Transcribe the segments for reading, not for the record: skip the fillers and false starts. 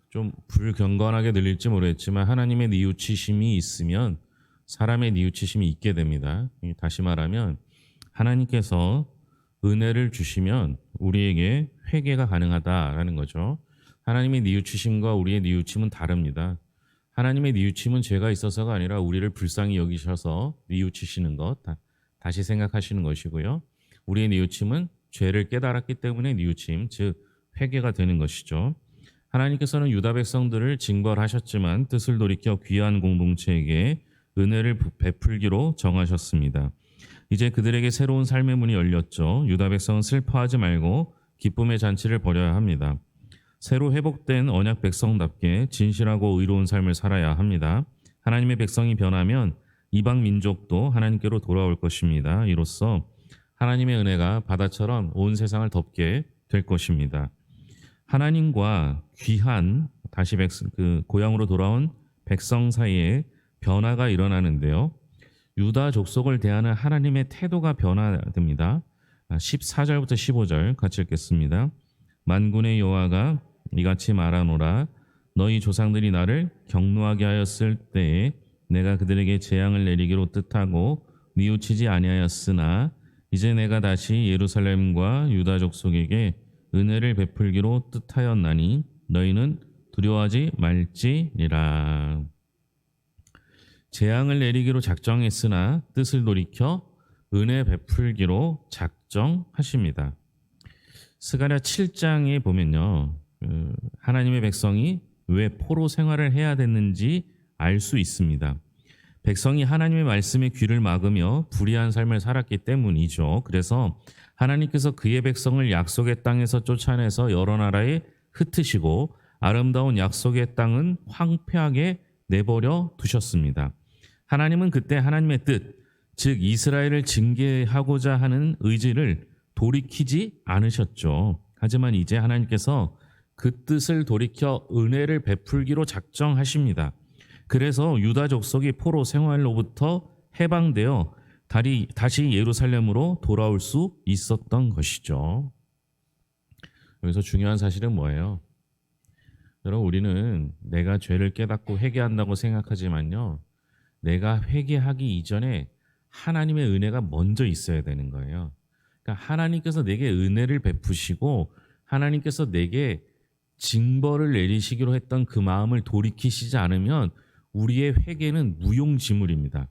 좀 불경건하게 들릴지 모르겠지만 하나님의 뉘우치심이 있으면 사람의 뉘우치심이 있게 됩니다. 다시 말하면 하나님께서 은혜를 주시면 우리에게 회개가 가능하다라는 거죠. 하나님의 뉘우치심과 우리의 뉘우침은 다릅니다. 하나님의 뉘우침은 죄가 있어서가 아니라 우리를 불쌍히 여기셔서 뉘우치시는 것, 다시 생각하시는 것이고요. 우리의 뉘우침은 죄를 깨달았기 때문에 뉘우침, 즉 회개가 되는 것이죠. 하나님께서는 유다 백성들을 징벌하셨지만 뜻을 돌이켜 귀한 공동체에게 은혜를 베풀기로 정하셨습니다. 이제 그들에게 새로운 삶의 문이 열렸죠. 유다 백성은 슬퍼하지 말고 기쁨의 잔치를 벌여야 합니다. 새로 회복된 언약 백성답게 진실하고 의로운 삶을 살아야 합니다. 하나님의 백성이 변하면 이방 민족도 하나님께로 돌아올 것입니다. 이로써 하나님의 은혜가 바다처럼 온 세상을 덮게 될 것입니다. 하나님과 귀한 다시 고향으로 돌아온 백성 사이에 변화가 일어나는데요. 유다 족속을 대하는 하나님의 태도가 변화됩니다. 14절부터 15절 같이 읽겠습니다. 만군의 여호와가 이같이 말하노라. 너희 조상들이 나를 경노하게 하였을 때에 내가 그들에게 재앙을 내리기로 뜻하고 뉘우치지 아니하였으나 이제 내가 다시 예루살렘과 유다 족속에게 은혜를 베풀기로 뜻하였나니 너희는 두려워하지 말지니라. 재앙을 내리기로 작정했으나 뜻을 돌이켜 은혜 베풀기로 작정하십니다. 스가랴 7장에 보면요. 하나님의 백성이 왜 포로 생활을 해야 됐는지 알 수 있습니다. 백성이 하나님의 말씀에 귀를 막으며 불의한 삶을 살았기 때문이죠. 그래서 하나님께서 그의 백성을 약속의 땅에서 쫓아내서 여러 나라에 흩으시고 아름다운 약속의 땅은 황폐하게 내버려 두셨습니다. 하나님은 그때 하나님의 뜻, 즉 이스라엘을 징계하고자 하는 의지를 돌이키지 않으셨죠. 하지만 이제 하나님께서 그 뜻을 돌이켜 은혜를 베풀기로 작정하십니다. 그래서 유다 족속이 포로 생활로부터 해방되어 다시 예루살렘으로 돌아올 수 있었던 것이죠. 여기서 중요한 사실은 뭐예요? 여러분, 우리는 내가 죄를 깨닫고 회개한다고 생각하지만요. 내가 회개하기 이전에 하나님의 은혜가 먼저 있어야 되는 거예요. 그러니까 하나님께서 내게 은혜를 베푸시고 하나님께서 내게 징벌을 내리시기로 했던 그 마음을 돌이키시지 않으면 우리의 회개는 무용지물입니다.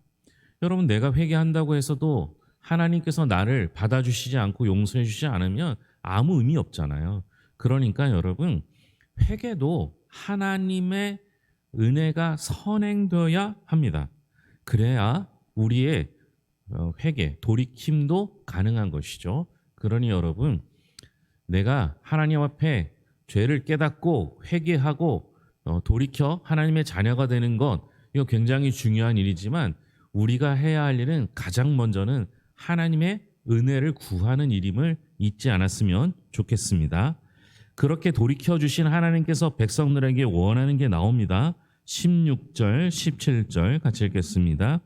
여러분, 내가 회개한다고 해서도 하나님께서 나를 받아주시지 않고 용서해 주시지 않으면 아무 의미 없잖아요. 그러니까 여러분, 회개도 하나님의 은혜가 선행되어야 합니다. 그래야 우리의 회개, 돌이킴도 가능한 것이죠. 그러니 여러분, 내가 하나님 앞에 죄를 깨닫고 회개하고 돌이켜 하나님의 자녀가 되는 것, 이거 굉장히 중요한 일이지만 우리가 해야 할 일은 가장 먼저는 하나님의 은혜를 구하는 일임을 잊지 않았으면 좋겠습니다. 그렇게 돌이켜 주신 하나님께서 백성들에게 원하는 게 나옵니다. 16절, 17절 같이 읽겠습니다.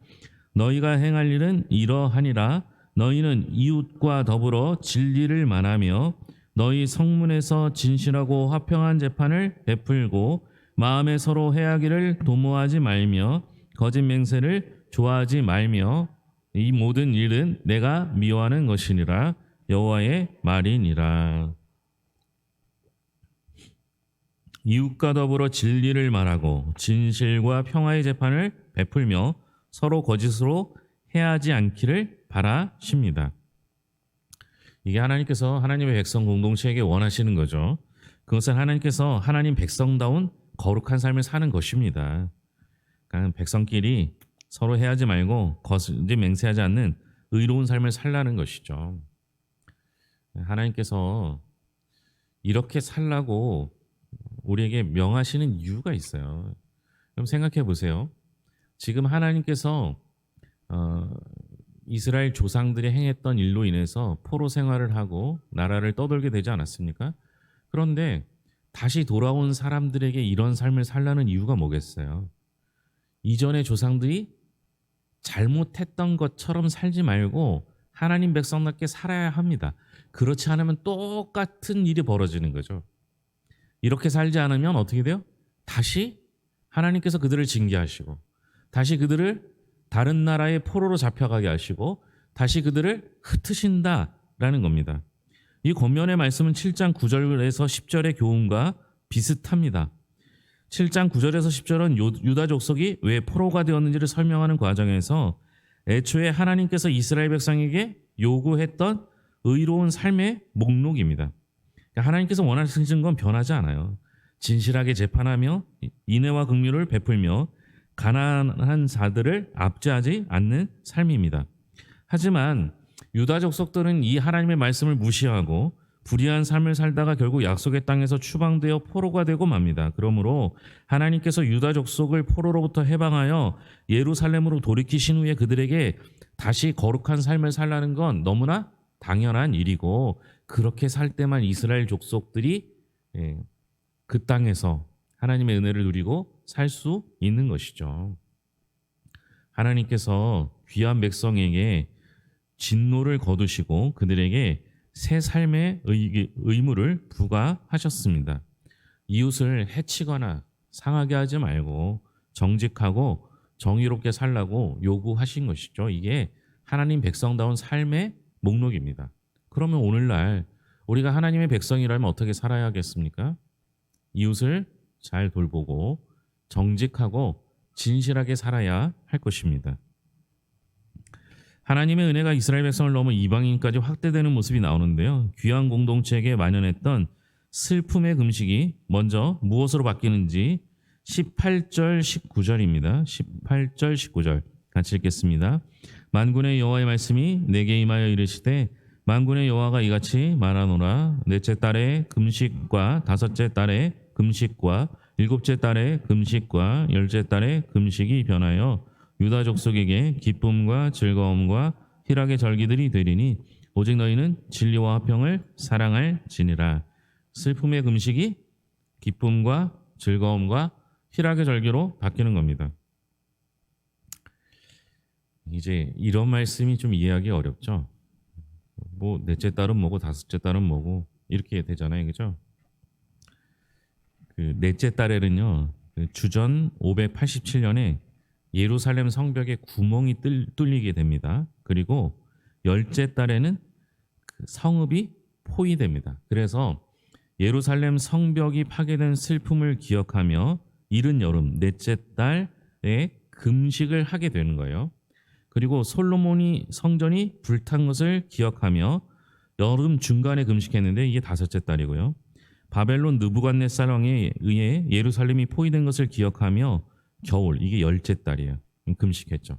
너희가 행할 일은 이러하니라. 너희는 이웃과 더불어 진리를 말하며 너희 성문에서 진실하고 화평한 재판을 베풀고 마음에 서로 해하기를 도모하지 말며 거짓 맹세를 좋아하지 말며 이 모든 일은 내가 미워하는 것이니라. 여호와의 말이니라. 이웃과 더불어 진리를 말하고 진실과 평화의 재판을 베풀며 서로 거짓으로 해하지 않기를 바라십니다. 이게 하나님께서 하나님의 백성 공동체에게 원하시는 거죠. 그것은 하나님께서 하나님 백성다운 거룩한 삶을 사는 것입니다. 그러니까 백성끼리 서로 해하지 말고 거짓 맹세하지 않는 의로운 삶을 살라는 것이죠. 하나님께서 이렇게 살라고 우리에게 명하시는 이유가 있어요. 그럼 생각해 보세요. 지금 하나님께서 이스라엘 조상들이 행했던 일로 인해서 포로 생활을 하고 나라를 떠돌게 되지 않았습니까? 그런데 다시 돌아온 사람들에게 이런 삶을 살라는 이유가 뭐겠어요? 이전의 조상들이 잘못했던 것처럼 살지 말고 하나님 백성답게 살아야 합니다. 그렇지 않으면 똑같은 일이 벌어지는 거죠. 이렇게 살지 않으면 어떻게 돼요? 다시 하나님께서 그들을 징계하시고 다시 그들을 다른 나라의 포로로 잡혀가게 하시고 다시 그들을 흩으신다라는 겁니다. 이 권면의 말씀은 7장 9절에서 10절의 교훈과 비슷합니다. 7장 9절에서 10절은 유다 족속이 왜 포로가 되었는지를 설명하는 과정에서 애초에 하나님께서 이스라엘 백성에게 요구했던 의로운 삶의 목록입니다. 하나님께서 원하시는 건 변하지 않아요. 진실하게 재판하며 인애와 긍휼을 베풀며 가난한 자들을 압제하지 않는 삶입니다. 하지만 유다 족속들은 이 하나님의 말씀을 무시하고 불의한 삶을 살다가 결국 약속의 땅에서 추방되어 포로가 되고 맙니다. 그러므로 하나님께서 유다 족속을 포로로부터 해방하여 예루살렘으로 돌이키신 후에 그들에게 다시 거룩한 삶을 살라는 건 너무나 당연한 일이고, 그렇게 살 때만 이스라엘 족속들이 그 땅에서 하나님의 은혜를 누리고 살 수 있는 것이죠. 하나님께서 귀한 백성에게 진노를 거두시고 그들에게 새 삶의 의무를 부과하셨습니다. 이웃을 해치거나 상하게 하지 말고 정직하고 정의롭게 살라고 요구하신 것이죠. 이게 하나님 백성다운 삶의 목록입니다. 그러면 오늘날 우리가 하나님의 백성이라면 어떻게 살아야겠습니까? 이웃을 잘 돌보고 정직하고 진실하게 살아야 할 것입니다. 하나님의 은혜가 이스라엘 백성을 넘어 이방인까지 확대되는 모습이 나오는데요. 귀한 공동체에게 만연했던 슬픔의 금식이 먼저 무엇으로 바뀌는지 18절 19절입니다. 18절 19절 같이 읽겠습니다. 만군의 여호와의 말씀이 내게 임하여 이르시되 만군의 여호와가 이같이 말하노라. 넷째 달에 금식과 다섯째 달에 금식과 일곱째 달에 금식과 열째 달에 금식이 변하여 유다 족속에게 기쁨과 즐거움과 희락의 절기들이 되리니 오직 너희는 진리와 화평을 사랑할지니라. 슬픔의 금식이 기쁨과 즐거움과 희락의 절기로 바뀌는 겁니다. 이제 이런 말씀이 좀 이해하기 어렵죠. 뭐 넷째 달은 뭐고 다섯째 달은 뭐고 이렇게 되잖아요, 그죠? 그 넷째 달에는요, 주전 587년에 예루살렘 성벽에 구멍이 뚫리게 됩니다. 그리고 열째 달에는 그 성읍이 포위됩니다. 그래서 예루살렘 성벽이 파괴된 슬픔을 기억하며 이른 여름 넷째 달에 금식을 하게 되는 거예요. 그리고 솔로몬이 성전이 불탄 것을 기억하며 여름 중간에 금식했는데 이게 다섯째 달이고요. 바벨론 느부갓네살 왕에 의해 예루살렘이 포위된 것을 기억하며 겨울, 이게 열째 달이에요. 금식했죠.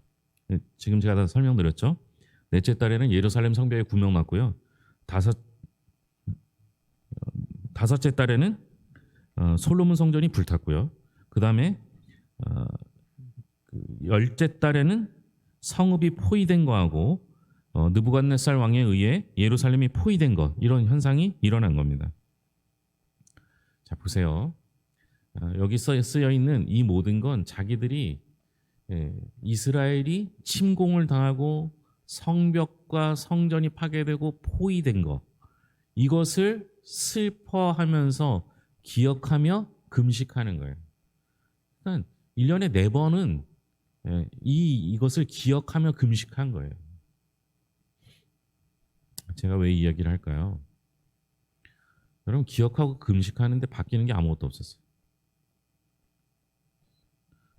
지금 제가 다 설명드렸죠. 넷째 달에는 예루살렘 성벽에 구멍 났고요. 다섯째 달에는 솔로몬 성전이 불탔고요. 그 다음에 열째 달에는 성읍이 포위된 거하고 느부갓네살 왕에 의해 예루살렘이 포위된 것, 이런 현상이 일어난 겁니다. 자, 보세요. 여기서 쓰여 있는 이 모든 건 자기들이 이스라엘이 침공을 당하고 성벽과 성전이 파괴되고 포위된 것, 이것을 슬퍼하면서 기억하며 금식하는 거예요. 그러니까 1년에 4번은 이것을 기억하며 금식한 거예요. 제가 왜 이 이야기를 할까요? 여러분, 기억하고 금식하는데 바뀌는 게 아무것도 없었어요.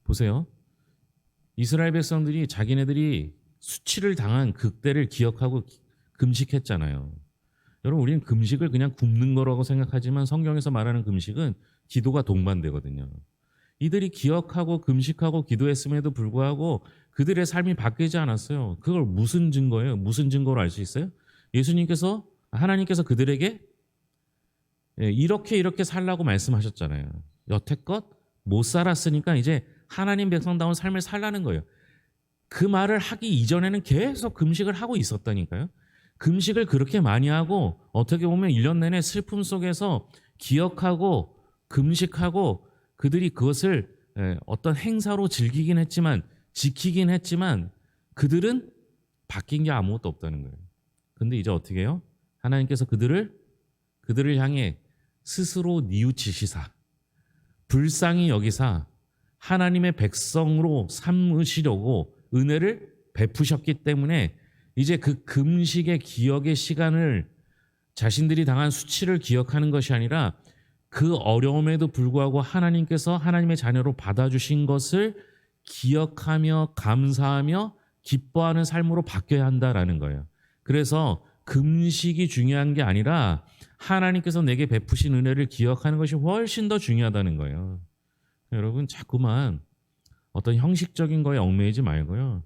보세요. 이스라엘 백성들이 자기네들이 수치를 당한 그때를 기억하고 금식했잖아요. 여러분, 우리는 금식을 그냥 굶는 거라고 생각하지만 성경에서 말하는 금식은 기도가 동반되거든요. 이들이 기억하고 금식하고 기도했음에도 불구하고 그들의 삶이 바뀌지 않았어요. 그걸 무슨 증거예요? 무슨 증거로 알 수 있어요? 하나님께서 그들에게 이렇게 살라고 말씀하셨잖아요. 여태껏 못 살았으니까 이제 하나님 백성다운 삶을 살라는 거예요. 그 말을 하기 이전에는 계속 금식을 하고 있었다니까요. 금식을 그렇게 많이 하고 어떻게 보면 1년 내내 슬픔 속에서 기억하고 금식하고 그들이 그것을 어떤 행사로 즐기긴 했지만, 지키긴 했지만 그들은 바뀐 게 아무것도 없다는 거예요. 근데 이제 어떻게 해요? 하나님께서 그들을 향해 스스로 뉘우치시사 불쌍히 여기사 하나님의 백성으로 삼으시려고 은혜를 베푸셨기 때문에 이제 그 금식의 기억의 시간을 자신들이 당한 수치를 기억하는 것이 아니라 그 어려움에도 불구하고 하나님께서 하나님의 자녀로 받아주신 것을 기억하며 감사하며 기뻐하는 삶으로 바뀌어야 한다라는 거예요. 그래서 금식이 중요한 게 아니라 하나님께서 내게 베푸신 은혜를 기억하는 것이 훨씬 더 중요하다는 거예요. 여러분 자꾸만 어떤 형식적인 거에 얽매이지 말고요.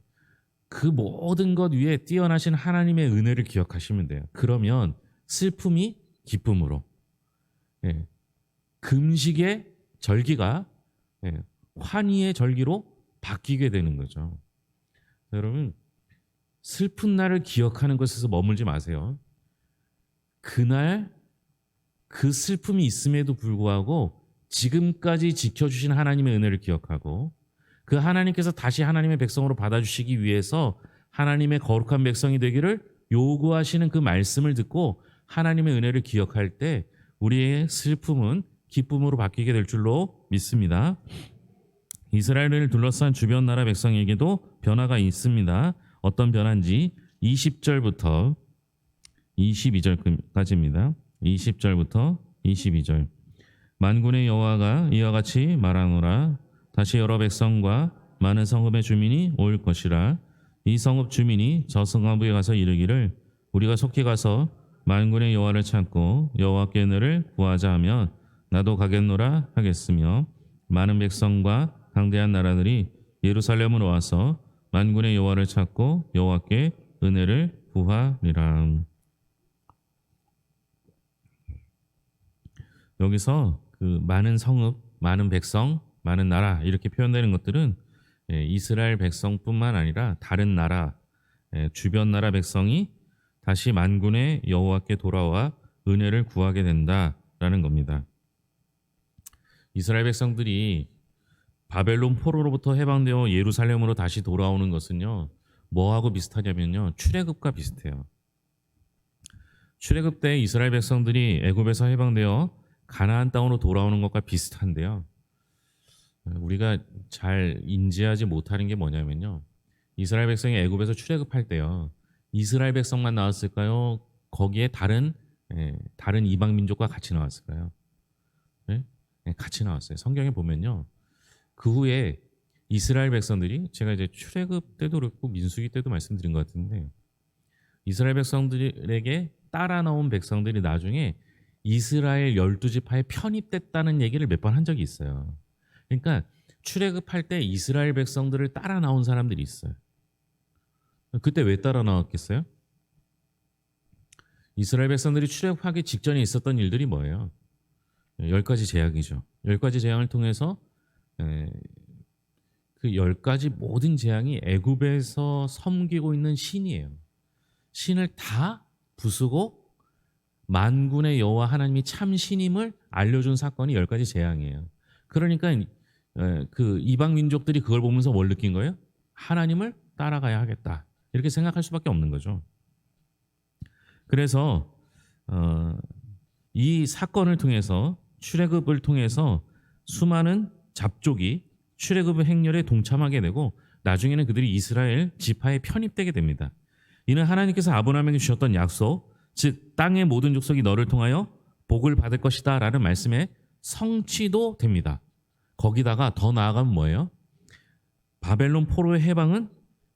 그 모든 것 위에 뛰어나신 하나님의 은혜를 기억하시면 돼요. 그러면 슬픔이 기쁨으로, 예, 금식의 절기가 환희의 절기로 바뀌게 되는 거죠. 여러분 슬픈 날을 기억하는 것에서 머물지 마세요. 그날 그 슬픔이 있음에도 불구하고 지금까지 지켜주신 하나님의 은혜를 기억하고 그 하나님께서 다시 하나님의 백성으로 받아주시기 위해서 하나님의 거룩한 백성이 되기를 요구하시는 그 말씀을 듣고 하나님의 은혜를 기억할 때 우리의 슬픔은 기쁨으로 바뀌게 될 줄로 믿습니다. 이스라엘을 둘러싼 주변 나라 백성에게도 변화가 있습니다. 어떤 변화인지 20절부터 22절까지입니다. 20절부터 22절. 만군의 여호와가 이와 같이 말하노라. 다시 여러 백성과 많은 성읍의 주민이 올 것이라. 이 성읍 주민이 저 성읍에 가서 이르기를 우리가 속히 가서 만군의 여호와를 찾고 여호와께 은혜를 구하자 하면 나도 가겠노라 하겠으며 많은 백성과 강대한 나라들이 예루살렘으로 와서 만군의 여호와를 찾고 여호와께 은혜를 구하리라. 여기서 그 많은 성읍, 많은 백성, 많은 나라 이렇게 표현되는 것들은 이스라엘 백성뿐만 아니라 다른 나라, 주변 나라 백성이 다시 만군의 여호와께 돌아와 은혜를 구하게 된다라는 겁니다. 이스라엘 백성들이 바벨론 포로로부터 해방되어 예루살렘으로 다시 돌아오는 것은요, 뭐하고 비슷하냐면요, 출애굽과 비슷해요. 출애굽 때 이스라엘 백성들이 애굽에서 해방되어 가나안 땅으로 돌아오는 것과 비슷한데요. 우리가 잘 인지하지 못하는 게 뭐냐면요, 이스라엘 백성이 애굽에서 출애굽할 때요, 이스라엘 백성만 나왔을까요? 거기에 다른 이방 민족과 같이 나왔을까요? 네? 같이 나왔어요. 성경에 보면요, 그 후에 이스라엘 백성들이, 제가 이제 출애굽 때도 그렇고 민수기 때도 말씀드린 것 같은데, 이스라엘 백성들에게 따라 나온 백성들이 나중에 이스라엘 12지파에 편입됐다는 얘기를 몇 번 한 적이 있어요. 그러니까 출애굽할 때 이스라엘 백성들을 따라 나온 사람들이 있어요. 그때 왜 따라 나왔겠어요? 이스라엘 백성들이 출애굽하기 직전에 있었던 일들이 뭐예요? 10가지 재앙이죠. 10가지 재앙을 통해서 그 10가지 모든 재앙이 애굽에서 섬기고 있는 신이에요. 신을 다 부수고 만군의 여호와 하나님이 참 신임을 알려준 사건이 10가지 재앙이에요. 그러니까 그 이방 민족들이 그걸 보면서 뭘 느낀 거예요? 하나님을 따라가야 하겠다, 이렇게 생각할 수밖에 없는 거죠. 그래서 이 사건을 통해서, 출애굽을 통해서 수많은 잡족이 출애굽의 행렬에 동참하게 되고 나중에는 그들이 이스라엘 지파에 편입되게 됩니다. 이는 하나님께서 아브라함에게 주셨던 약속, 즉 땅의 모든 족속이 너를 통하여 복을 받을 것이다 라는 말씀에 성취도 됩니다. 거기다가 더 나아가면 뭐예요? 바벨론 포로의 해방은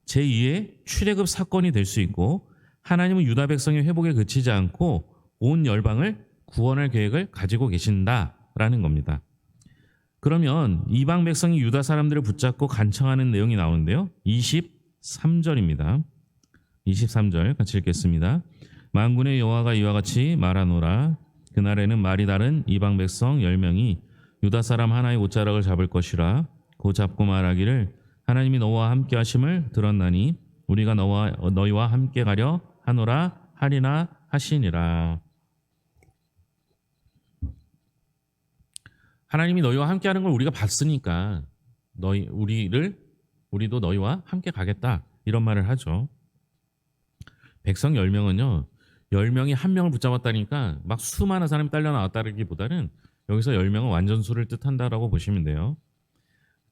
제2의 출애굽 사건이 될 수 있고, 하나님은 유다 백성의 회복에 그치지 않고 온 열방을 구원할 계획을 가지고 계신다라는 겁니다. 그러면 이방 백성이 유다 사람들을 붙잡고 간청하는 내용이 나오는데요, 23절입니다. 23절 같이 읽겠습니다. 만군의 여호와가 이와 같이 말하노라. 그날에는 말이 다른 이방 백성 10명이 유다 사람 하나의 옷자락을 잡을 것이라. 곧 잡고 말하기를 하나님이 너와 함께 하심을 들었나니 우리가 너희와 함께 가려 하노라 하리나 하시니라. 하나님이 너희와 함께 하는 걸 우리가 봤으니까 우리도 너희와 함께 가겠다, 이런 말을 하죠. 백성 10명은요 10명이 한 명을 붙잡았다니까 막 수많은 사람이 딸려 나왔다기보다는 여기서 10명은 완전수를 뜻한다라고 보시면 돼요.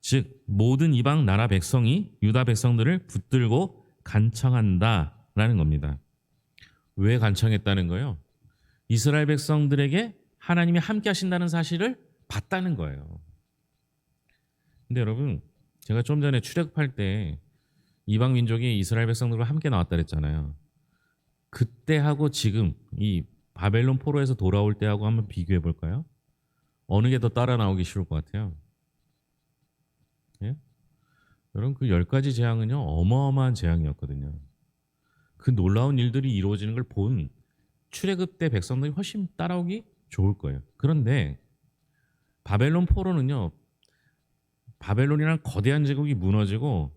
즉 모든 이방 나라 백성이 유다 백성들을 붙들고 간청한다라는 겁니다. 왜 간청했다는 거예요? 이스라엘 백성들에게 하나님이 함께 하신다는 사실을 봤다는 거예요. 근데 여러분, 제가 좀 전에 출애굽할 때 이방 민족이 이스라엘 백성들과 함께 나왔다 그랬잖아요. 그때하고 지금 이 바벨론 포로에서 돌아올 때하고 한번 비교해 볼까요? 어느 게 더 따라 나오기 쉬울 것 같아요? 예? 여러분, 그 10가지 재앙은요, 어마어마한 재앙이었거든요. 그 놀라운 일들이 이루어지는 걸 본 출애굽 때 백성들이 훨씬 따라오기 좋을 거예요. 그런데 바벨론 포로는요, 바벨론이라는 거대한 제국이 무너지고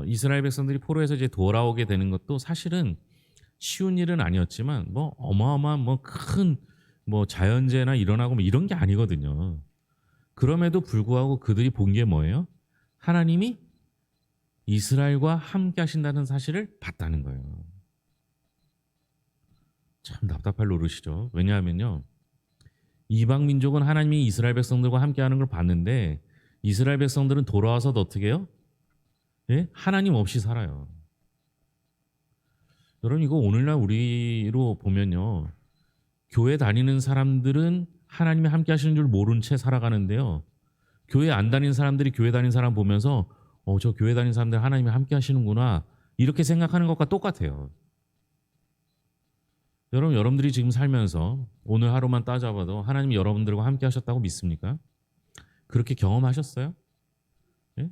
이스라엘 백성들이 포로에서 이제 돌아오게 되는 것도 사실은 쉬운 일은 아니었지만 뭐 어마어마한 뭐 큰 뭐 자연재해나 일어나고 뭐 이런 게 아니거든요. 그럼에도 불구하고 그들이 본 게 뭐예요? 하나님이 이스라엘과 함께 하신다는 사실을 봤다는 거예요. 참 답답할 노릇이죠. 왜냐하면요, 이방 민족은 하나님이 이스라엘 백성들과 함께 하는 걸 봤는데 이스라엘 백성들은 돌아와서도 어떻게 해요? 예? 하나님 없이 살아요. 여러분, 이거 오늘날 우리로 보면요, 교회 다니는 사람들은 하나님이 함께 하시는 줄 모른 채 살아가는데요, 교회 안 다니는 사람들이 교회 다니는 사람 보면서 저 교회 다니는 사람들 하나님이 함께 하시는구나 이렇게 생각하는 것과 똑같아요. 여러분들이 지금 살면서 오늘 하루만 따져봐도 하나님이 여러분들과 함께 하셨다고 믿습니까? 그렇게 경험하셨어요? 예?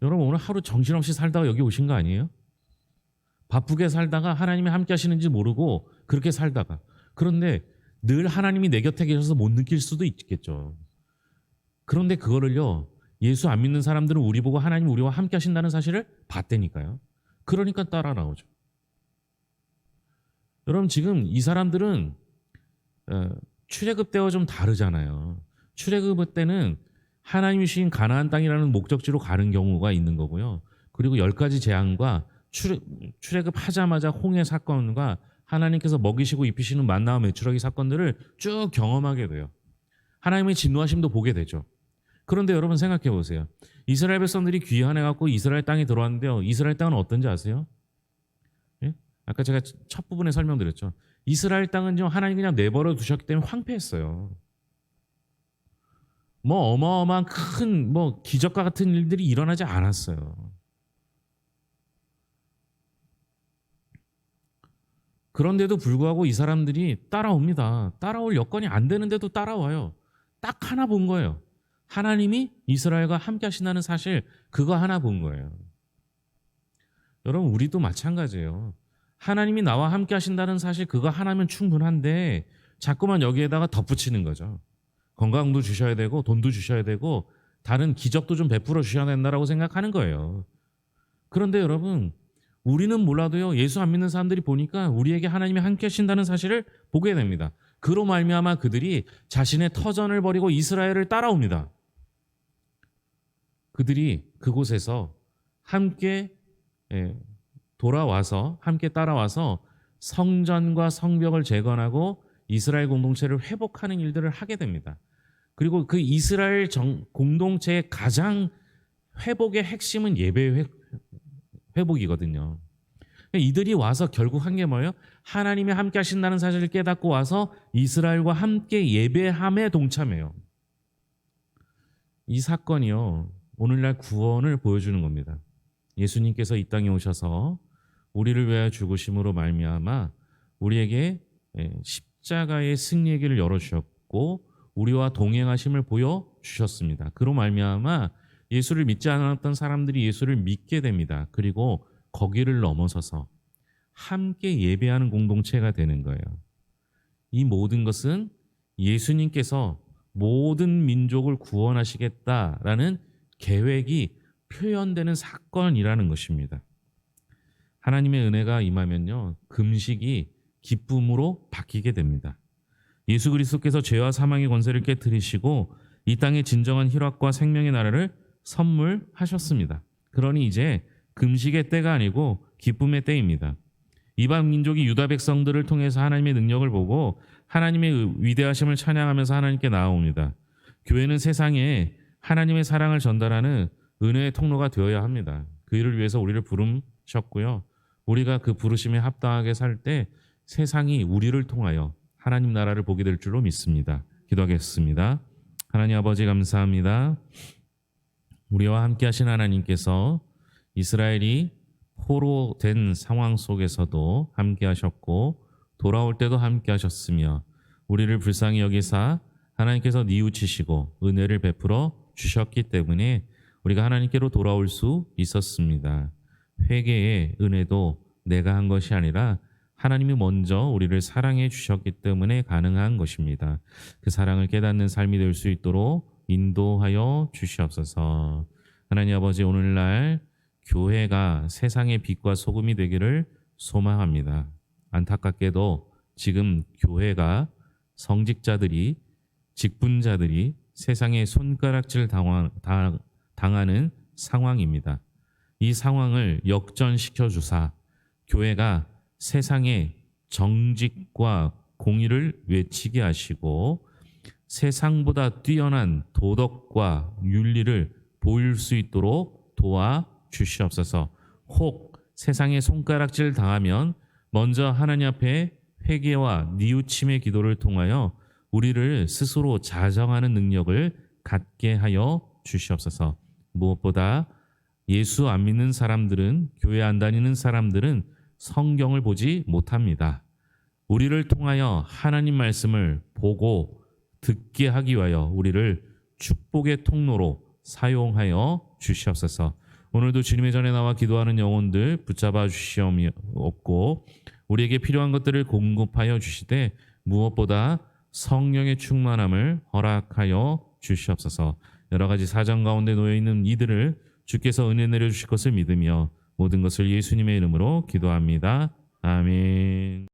여러분, 오늘 하루 정신없이 살다가 여기 오신 거 아니에요? 바쁘게 살다가 하나님이 함께 하시는지 모르고 그렇게 살다가, 그런데 늘 하나님이 내 곁에 계셔서 못 느낄 수도 있겠죠. 그런데 그거를요, 예수 안 믿는 사람들은 우리 보고 하나님 우리와 함께 하신다는 사실을 봤다니까요. 그러니까 따라 나오죠. 여러분, 지금 이 사람들은 출애굽 때와 좀 다르잖아요. 출애굽 때는 하나님이 주신 가나안 땅이라는 목적지로 가는 경우가 있는 거고요. 그리고 10가지 재앙과 출애굽하자마자 홍해 사건과 하나님께서 먹이시고 입히시는 만나와 메추라기 사건들을 쭉 경험하게 돼요. 하나님의 진노하심도 보게 되죠. 그런데 여러분 생각해 보세요. 이스라엘 백성들이 귀환해갖고 이스라엘 땅에 들어왔는데요, 이스라엘 땅은 어떤지 아세요? 예? 아까 제가 첫 부분에 설명드렸죠. 이스라엘 땅은요, 하나님 그냥 내버려 두셨기 때문에 황폐했어요. 뭐 어마어마한 큰 뭐 기적과 같은 일들이 일어나지 않았어요. 그런데도 불구하고 이 사람들이 따라옵니다. 따라올 여건이 안 되는데도 따라와요. 딱 하나 본 거예요. 하나님이 이스라엘과 함께 하신다는 사실, 그거 하나 본 거예요. 여러분, 우리도 마찬가지예요. 하나님이 나와 함께 하신다는 사실, 그거 하나면 충분한데 자꾸만 여기에다가 덧붙이는 거죠. 건강도 주셔야 되고 돈도 주셔야 되고 다른 기적도 좀 베풀어 주셔야 된다라고 생각하는 거예요. 그런데 여러분, 우리는 몰라도요, 예수 안 믿는 사람들이 보니까 우리에게 하나님이 함께 하신다는 사실을 보게 됩니다. 그로 말미암아 그들이 자신의 터전을 버리고 이스라엘을 따라옵니다. 그들이 그곳에서 함께 돌아와서, 함께 따라와서 성전과 성벽을 재건하고 이스라엘 공동체를 회복하는 일들을 하게 됩니다. 그리고 그 이스라엘 공동체의 가장 회복의 핵심은 예배 회복이거든요. 이들이 와서 결국 한 게 뭐예요? 하나님이 함께 하신다는 사실을 깨닫고 와서 이스라엘과 함께 예배함에 동참해요. 이 사건이요, 오늘날 구원을 보여주는 겁니다. 예수님께서 이 땅에 오셔서 우리를 위하여 죽으심으로 말미암아 우리에게 십자가의 승리의 길을 열어주셨고 우리와 동행하심을 보여주셨습니다. 그로 말미암아 예수를 믿지 않았던 사람들이 예수를 믿게 됩니다. 그리고 거기를 넘어서서 함께 예배하는 공동체가 되는 거예요. 이 모든 것은 예수님께서 모든 민족을 구원하시겠다라는 계획이 표현되는 사건이라는 것입니다. 하나님의 은혜가 임하면요, 금식이 기쁨으로 바뀌게 됩니다. 예수 그리스도께서 죄와 사망의 권세를 깨뜨리시고 이 땅의 진정한 희락과 생명의 나라를 선물하셨습니다. 그러니 이제 금식의 때가 아니고 기쁨의 때입니다. 이방 민족이 유다 백성들을 통해서 하나님의 능력을 보고 하나님의 위대하심을 찬양하면서 하나님께 나아옵니다. 교회는 세상에 하나님의 사랑을 전달하는 은혜의 통로가 되어야 합니다. 그 일을 위해서 우리를 부르셨고요. 우리가 그 부르심에 합당하게 살 때 세상이 우리를 통하여 하나님 나라를 보게 될 줄로 믿습니다. 기도하겠습니다. 하나님 아버지 감사합니다. 우리와 함께 하신 하나님께서 이스라엘이 포로된 상황 속에서도 함께 하셨고 돌아올 때도 함께 하셨으며 우리를 불쌍히 여기사 하나님께서 뉘우치시고 은혜를 베풀어 주셨기 때문에 우리가 하나님께로 돌아올 수 있었습니다. 회개의 은혜도 내가 한 것이 아니라 하나님이 먼저 우리를 사랑해 주셨기 때문에 가능한 것입니다. 그 사랑을 깨닫는 삶이 될 수 있도록 인도하여 주시옵소서. 하나님 아버지, 오늘날 교회가 세상의 빛과 소금이 되기를 소망합니다. 안타깝게도 지금 교회가 성직자들이, 직분자들이 세상의 손가락질 당하는 상황입니다. 이 상황을 역전시켜 주사 교회가 세상의 정직과 공의를 외치게 하시고 세상보다 뛰어난 도덕과 윤리를 보일 수 있도록 도와주시옵소서. 혹 세상의 손가락질 당하면 먼저 하나님 앞에 회개와 뉘우침의 기도를 통하여 우리를 스스로 자정하는 능력을 갖게 하여 주시옵소서. 무엇보다 예수 안 믿는 사람들은, 교회 안 다니는 사람들은 성경을 보지 못합니다. 우리를 통하여 하나님 말씀을 보고 듣게 하기 위하여 우리를 축복의 통로로 사용하여 주시옵소서. 오늘도 주님의 전에 나와 기도하는 영혼들 붙잡아 주시옵고 우리에게 필요한 것들을 공급하여 주시되 무엇보다 성령의 충만함을 허락하여 주시옵소서. 여러 가지 사정 가운데 놓여 있는 이들을 주께서 은혜 내려 주실 것을 믿으며 모든 것을 예수님의 이름으로 기도합니다. 아멘.